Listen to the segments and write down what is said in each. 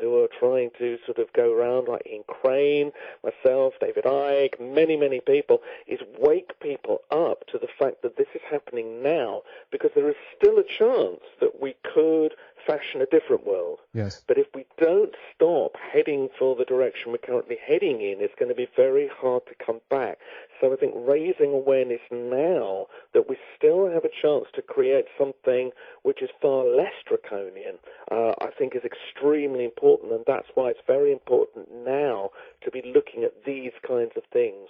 who are trying to sort of go around, like Ian Crane, myself, David Icke, many people, is wake people up to the fact that this is happening now, because there is still a chance that we could fashion a different world. Yes. But if we don't stop heading for the direction we're currently heading in, it's going to be very hard to come back. So I think raising awareness now that we still have a chance to create something which is far less draconian, I think is extremely important, and that's why it's very important now to be looking at these kinds of things.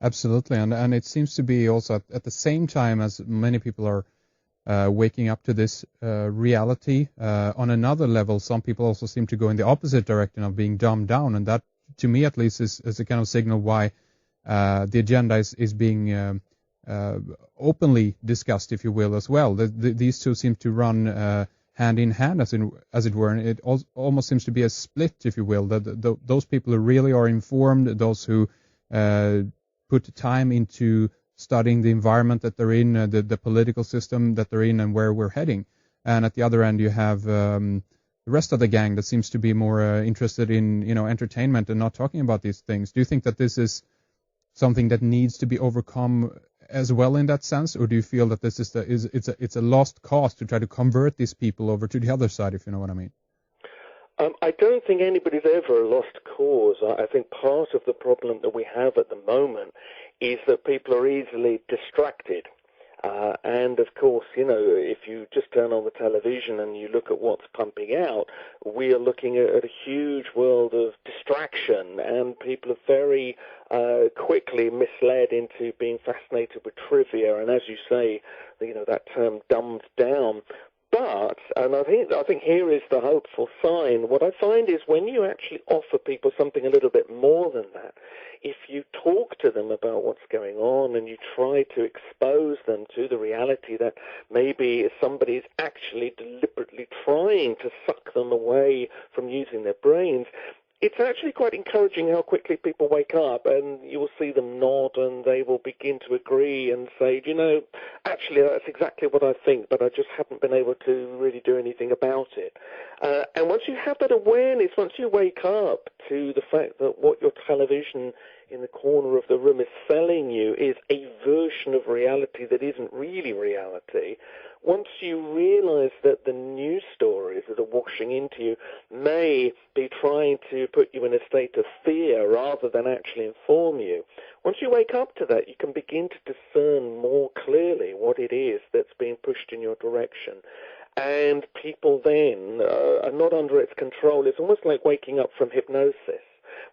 Absolutely, and it seems to be also at the same time as many people are waking up to this reality. On another level, some people also seem to go in the opposite direction of being dumbed down, and that, to me at least, is a kind of signal why the agenda is being openly discussed, if you will, as well. These two seem to run hand in hand, as it were, and it almost seems to be a split, if you will. That those people who really are informed, those who put time into studying the environment that they're in, the political system that they're in, and where we're heading. And at the other end, you have the rest of the gang that seems to be more interested in, entertainment and not talking about these things. Do you think that this is something that needs to be overcome as well in that sense, or do you feel that this it's a lost cause to try to convert these people over to the other side, if you know what I mean? I don't think anybody's ever a lost cause. I think part of the problem that we have at the moment is that people are easily distracted. And, of course, if you just turn on the television and you look at what's pumping out, we are looking at a huge world of distraction, and people are very quickly misled into being fascinated with trivia, and as you say, that term dumbed down. But, and I think here is the hopeful sign, what I find is when you actually offer people something a little bit more than that, if you talk to them about what's going on and you try to expose them to the reality that maybe somebody's actually deliberately trying to suck them away from using their brains, it's actually quite encouraging how quickly people wake up, and you will see them nod and they will begin to agree and say, actually that's exactly what I think, but I just haven't been able to really do anything about it. And once you have that awareness, once you wake up to the fact that what your television in the corner of the room is selling you is a version of reality that isn't really reality, once you realize that the news stories that are washing into you may be trying to put you in a state of fear rather than actually inform you, once you wake up to that, you can begin to discern more clearly what it is that's being pushed in your direction. And people then are not under its control. It's almost like waking up from hypnosis.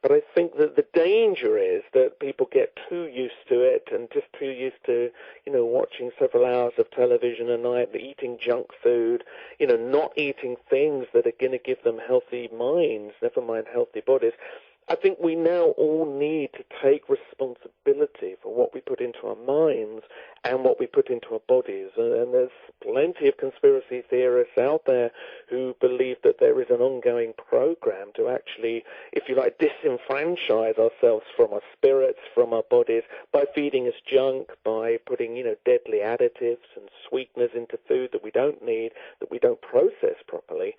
But I think that the danger is that people get too used to it and just too used to, watching several hours of television a night, eating junk food, not eating things that are going to give them healthy minds, never mind healthy bodies. I think we now all need to take responsibility for what we put into our minds and what we put into our bodies. And there's plenty of conspiracy theorists out there who believe that there is an ongoing program to actually, if you like, disenfranchise ourselves from our spirits, from our bodies, by feeding us junk, by putting, deadly additives and sweeteners into food that we don't need, that we don't process properly.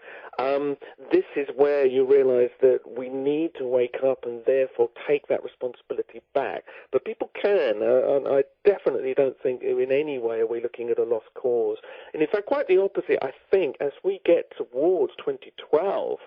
This is where you realize that we need to wake up and therefore take that responsibility back. But people can, and I definitely don't think in any way are we looking at a lost cause. And in fact, quite the opposite. I think as we get towards 2012,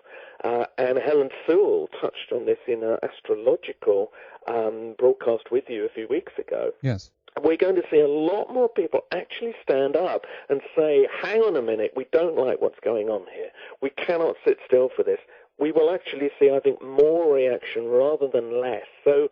and Helen Sewell touched on this in an astrological broadcast with you a few weeks ago. Yes. We're going to see a lot more people actually stand up and say, hang on a minute, we don't like what's going on here. We cannot sit still for this. We will actually see, I think, more reaction rather than less. So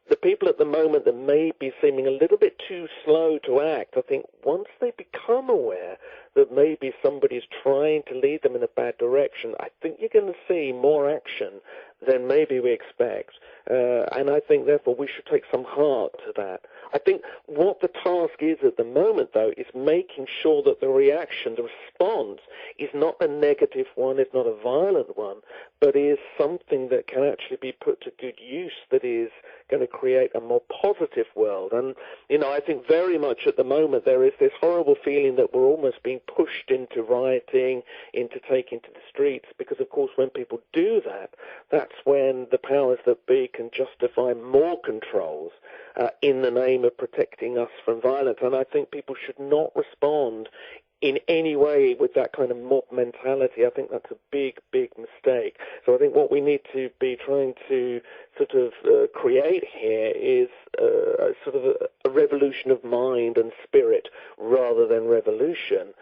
the people at the moment that may be seeming a little bit too slow to act, I think once they become aware that maybe somebody's trying to lead them in a bad direction, I think you're going to see more action than maybe we expect. And I think, therefore, we should take some heart to that. I think what the task is at the moment, though, is making sure that the reaction, the response, is not a negative one, is not a violent one, but is something that can actually be put to good use, that is going to create a more positive world. And, I think very much at the moment there is this horrible feeling that we're almost being pushed into rioting, into taking to the streets, because, of course, when people do that, that's when the powers that be can justify more controls in the name of protecting us from violence. And I think people should not respond in any way with that kind of mob mentality. I think that's a big, big mistake. So I think what we need to be trying to sort of create here is sort of a revolution of mind and spirit rather than revolution,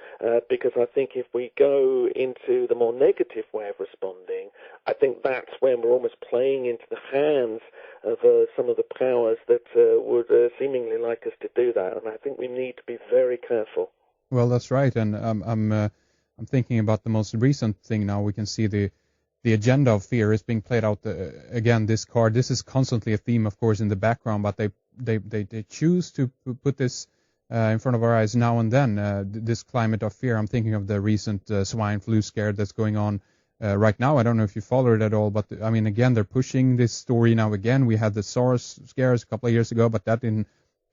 because I think if we go into the more negative way of responding, I think that's when we're almost playing into the hands of some of the powers that would seemingly like us to do that. And I think we need to be very careful. Well, that's right, and I'm thinking about the most recent thing now. We can see the agenda of fear is being played out again. This card, this is constantly a theme, of course, in the background, but they choose to put this in front of our eyes now and then. This climate of fear. I'm thinking of the recent swine flu scare that's going on right now. I don't know if you follow it at all, but I mean, again, they're pushing this story now again. We had the SARS scares a couple of years ago, but that didn't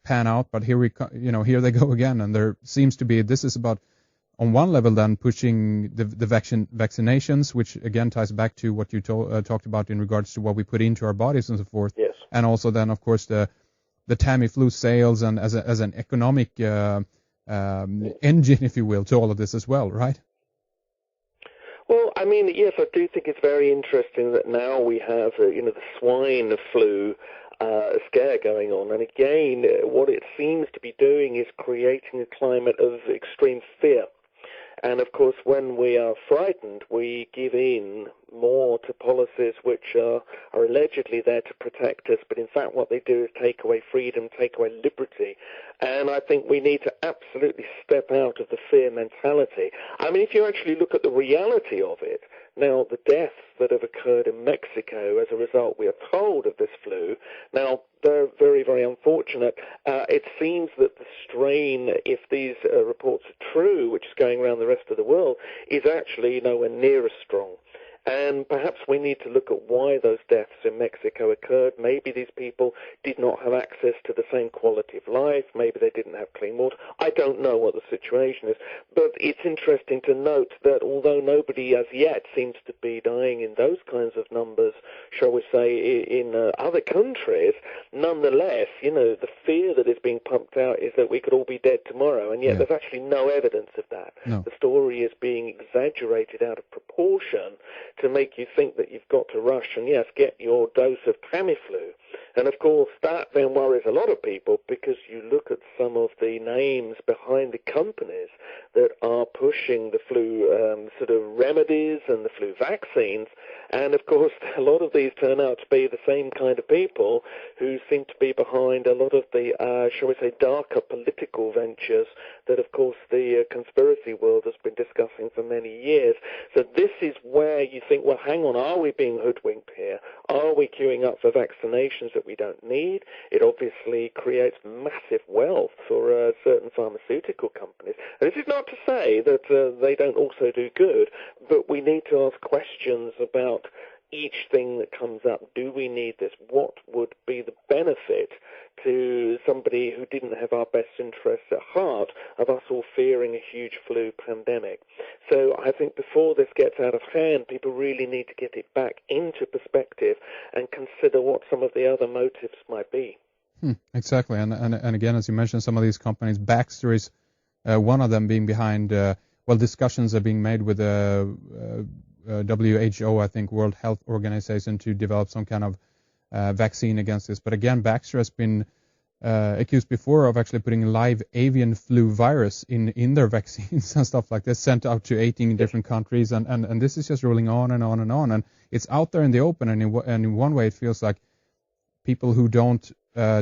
pan out, but here here they go again, and there seems to be, this is about, on one level then, pushing the vaccinations, which again ties back to what you talked about in regards to what we put into our bodies and so forth. Yes. And also then, of course, the Tamiflu sales, and as an economic engine, if you will, to all of this as well, right? Well, I mean, yes, I do think it's very interesting that now we have, the swine flu scare going on. And again, what it seems to be doing is creating a climate of extreme fear. And of course, when we are frightened, we give in more to policies which are allegedly there to protect us, but in fact what they do is take away freedom, take away liberty. And I think we need to absolutely step out of the fear mentality. I mean, if you actually look at the reality of it, now the deaths that have occurred in Mexico as a result, we are told, of this flu, now they're very, very unfortunate. It seems that the strain, if these reports are true, which is going around the rest of the world, is actually nowhere near as strong. And perhaps we need to look at why those deaths in Mexico occurred. Maybe these people did not have access to the same quality of life. Maybe they didn't have clean water. I don't know what the situation is. But it's interesting to note that although nobody as yet seems to be dying in those kinds of numbers, shall we say, in other countries, nonetheless, the fear that is being pumped out is that we could all be dead tomorrow. And yet there's actually no evidence of that. No. The story is being exaggerated out of proportion to make you think that you've got to rush and, yes, get your dose of Tamiflu. And, of course, that then worries a lot of people because you look at some of the names behind the companies that are pushing the flu sort of remedies and the flu vaccines. And, of course, a lot of these turn out to be the same kind of people who seem to be behind a lot of the, shall we say, darker political ventures that, of course, the conspiracy world has been discussing for many years. So this is where you think, well, hang on, are we being hoodwinked here? Are we queuing up for vaccinations that we don't need? It obviously creates massive wealth for certain pharmaceutical companies. And this is not to say that they don't also do good, but we need to ask questions about each thing that comes up. Do we need this? What would be the benefit to somebody who didn't have our best interests at heart of us all fearing a huge flu pandemic? So I think before this gets out of hand, people really need to get it back into perspective and consider what some of the other motives might be. Exactly. And again, as you mentioned, some of these companies, Baxter is one of them being behind, discussions are being made with WHO, I think, World Health Organization, to develop some kind of vaccine against this. But again, Baxter has been accused before of actually putting live avian flu virus in their vaccines and stuff like this, sent out to 18 different countries. And this is just rolling on and on and on. And it's out there in the open. And in one way, it feels like people who don't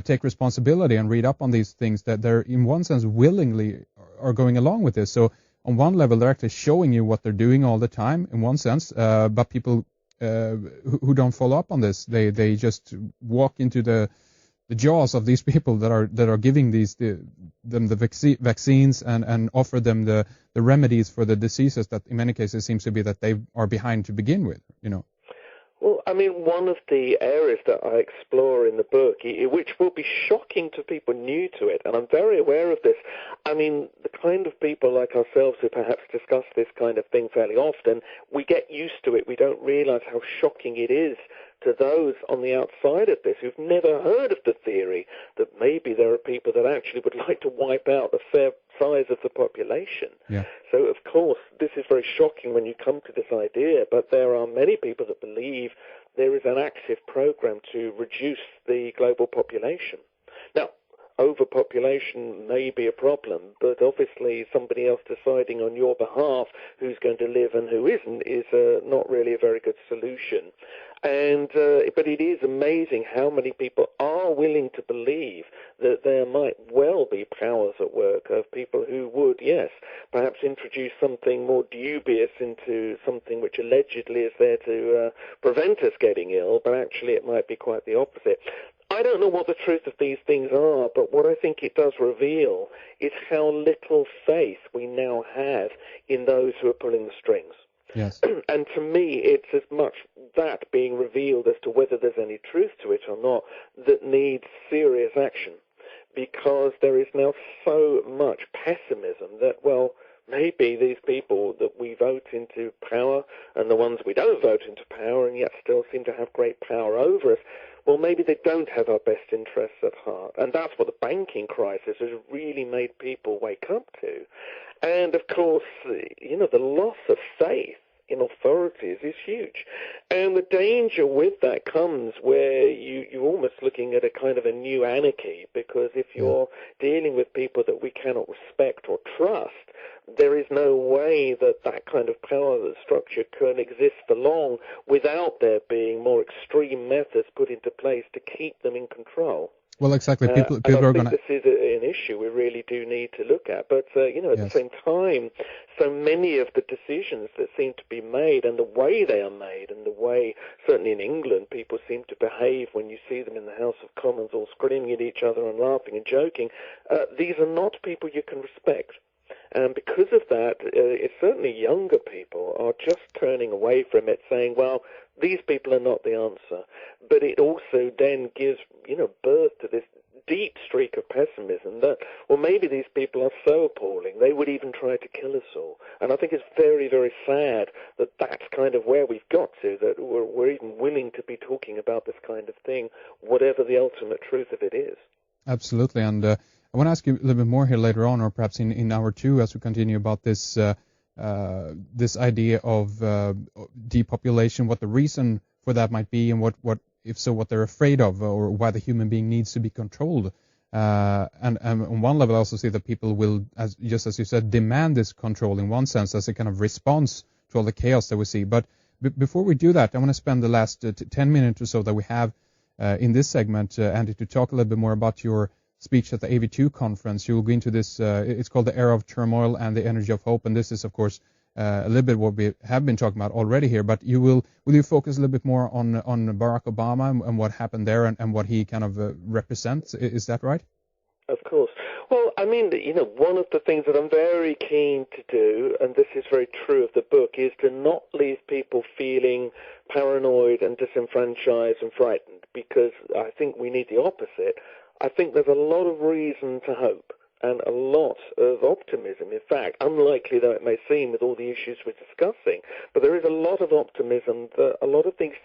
take responsibility and read up on these things, that they're in one sense willingly are going along with this. So on one level, they're actually showing you what they're doing all the time, in one sense, but people who don't follow up on this, they just walk into the jaws of these people that are giving them the vaccines and offer them the remedies for the diseases that in many cases seems to be that they are behind to begin with, Well, I mean, one of the areas that I explore in the book, which will be shocking to people new to it, and I'm very aware of this. I mean, the kind of people like ourselves who perhaps discuss this kind of thing fairly often, we get used to it. We don't realize how shocking it is to those on the outside of this who've never heard of the theory that maybe there are people that actually would like to wipe out a fair size of the population. Yeah. So, of course, this is very shocking when you come to this idea, but there are many people that believe there is an active program to reduce the global population. Now, overpopulation may be a problem, but obviously somebody else deciding on your behalf who's going to live and who isn't is not really a very good solution. And but it is amazing how many people are willing to believe that there might well be powers at work of people who would, yes, perhaps introduce something more dubious into something which allegedly is there to prevent us getting ill, but actually it might be quite the opposite. I don't know what the truth of these things are, but what I think it does reveal is how little faith we now have in those who are pulling the strings. Yes. And to me, it's as much that being revealed as to whether there's any truth to it or not that needs serious action, because there is now so much pessimism that, well, maybe these people that we vote into power and the ones we don't vote into power and yet still seem to have great power over us, well, maybe they don't have our best interests at heart. And that's what the banking crisis has really made people wake up to. And, of course, the loss of faith in authorities is huge. And the danger with that comes where you're almost looking at a kind of a new anarchy, because if you're dealing with people that we cannot respect or trust, there is no way that that kind of power structure can exist for long without there being more extreme methods put into place to keep them in control. Well, exactly. People are going to... This is an issue we really do need to look at. But, at the same time, so many of the decisions that seem to be made and the way they are made and the way, certainly in England, people seem to behave when you see them in the House of Commons all screaming at each other and laughing and joking, these are not people you can respect. And because of that, it's certainly younger people are just turning away from it, saying, well, these people are not the answer. But it also then gives, birth to this deep streak of pessimism that, well, maybe these people are so appalling, they would even try to kill us all. And I think it's very, very sad that that's kind of where we've got to, that we're even willing to be talking about this kind of thing, whatever the ultimate truth of it is. Absolutely. And I want to ask you a little bit more here later on, or perhaps in hour two, as we continue about this this idea of depopulation, what the reason for that might be, and what if so, what they're afraid of, or why the human being needs to be controlled. And on one level, I also see that people will, as you said, demand this control in one sense as a kind of response to all the chaos that we see. But before we do that, I want to spend the last 10 minutes or so that we have in this segment, Andy, to talk a little bit more about your speech at the AV2 conference. You will go into this, it's called The Era of Turmoil and the Energy of Hope, and this is, of course, a little bit what we have been talking about already here, but will you focus a little bit more on Barack Obama and what happened there and what he kind of represents? Is that right? Of course. Well, I mean, one of the things that I'm very keen to do, and this is very true of the book, is to not leave people feeling paranoid and disenfranchised and frightened, because I think we need the opposite. I think there's a lot of reason to hope and a lot of optimism. In fact, unlikely though it may seem with all the issues we're discussing, but there is a lot of optimism that a lot of these things